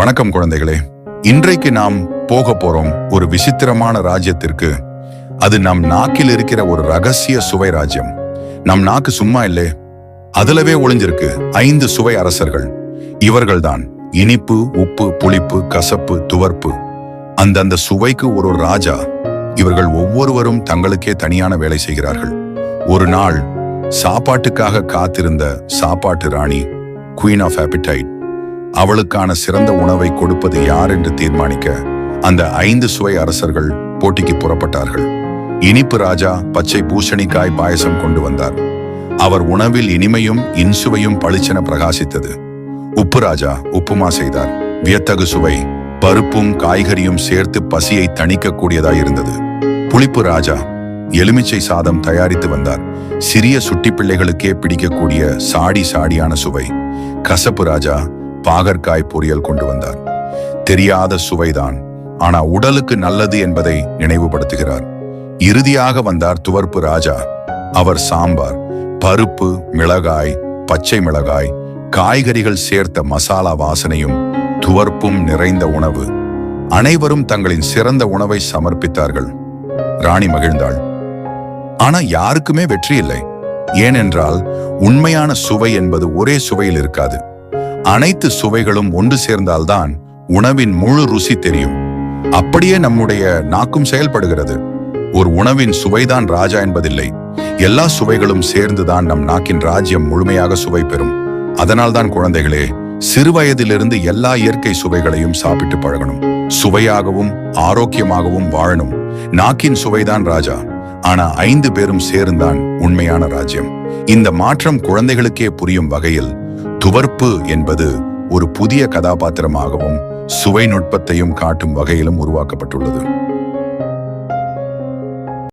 வணக்கம் குழந்தைகளே. இன்றைக்கு நாம் போக போறோம் ஒரு விசித்திரமான ராஜ்யத்திற்கு. அது நம் நாக்கில் இருக்கிற ஒரு ரகசிய சுவை ராஜ்யம். நம் நாக்கு சும்மா இல்லை, அதுலவே ஒளிஞ்சிருக்கு 5 சுவை அரசர்கள். இவர்கள்தான் இனிப்பு, உப்பு, புளிப்பு, கசப்பு, துவர்ப்பு. அந்தந்த சுவைக்கு ஒரு ராஜா. இவர்கள் ஒவ்வொருவரும் தங்களுக்கே தனியான வேலை செய்கிறார்கள். ஒரு நாள் சாப்பாட்டுக்காக காத்திருந்த சாப்பாட்டு ராணி, குயின் ஆஃப் ஆப்பிடைட், அவளுக்கான சிறந்த உணவை கொடுப்பது யார் என்று தீர்மானிக்க அந்த 5 சுவை அரசர்கள் போட்டிக்கு புறப்பட்டார்கள். இனிப்பு ராஜா பச்சை பூசணிக்காய் பாயசம் கொண்டு வந்தார். அவர் உணவில் இனிமையும் இன்சுவையும் பளிச்சென பிரகாசித்தது. உப்பு ராஜா உப்புமா செய்தார். வியத்தகு சுவை, பருப்பும் காய்கறியும் சேர்த்து பசியை தணிக்கக்கூடியதாய் இருந்தது. புளிப்பு ராஜா எலுமிச்சை சாதம் தயாரித்து வந்தார். சிறிய சுட்டி பிள்ளைகளுக்கே பிடிக்கக்கூடிய சாடியான சுவை. கசப்பு ராஜா பாகற்காய் பொரியல் கொண்டு வந்தார். தெரியாத சுவைதான், ஆனா உடலுக்கு நல்லது என்பதை நினைவுபடுத்துகிறார். இறுதியாக வந்தார் துவர்ப்பு ராஜா. அவர் சாம்பார், பருப்பு, மிளகாய், பச்சை மிளகாய், காய்கறிகள் சேர்த்த மசாலா வாசனையும் துவர்ப்பும் நிறைந்த உணவு. அனைவரும் தங்களின் சிறந்த உணவை சமர்ப்பித்தார்கள். ராணி மகிழ்ந்தாள். ஆனா யாருக்குமே வெற்றி இல்லை. ஏனென்றால் உண்மையான சுவை என்பது ஒரே சுவையில் இருக்காது. அனைத்து சுவைகளும் ஒன்று சேர்ந்தால்தான் உணவின் முழு ருசி தெரியும். அப்படியே நம்முடைய நாக்கும் செயல்படுகிறது. ஒரு உணவின் சுவைதான் ராஜா என்பதில்லை. எல்லா சுவைகளும் சேர்ந்துதான் நம் நாக்கின் ராஜ்யம் முழுமையாக சுவை பெறும். அதனால்தான் குழந்தைகளே, சிறுவயதிலிருந்து எல்லா இயற்கை சுவைகளையும் சாப்பிட்டு பழகணும். சுவையாகவும் ஆரோக்கியமாகவும் வாழணும். நாக்கின் சுவைதான் ராஜா, ஆனா 5 பேரும் சேர்ந்தான் உண்மையான ராஜ்யம். இந்த மாற்றம் குழந்தைகளுக்கே புரியும் வகையில் துவர்ப்பு என்பது ஒரு புதிய கதாபாத்திரமாகவும் சுவை நுட்பத்தையும் காட்டும் வகையிலும் உருவாக்கப்பட்டுள்ளது.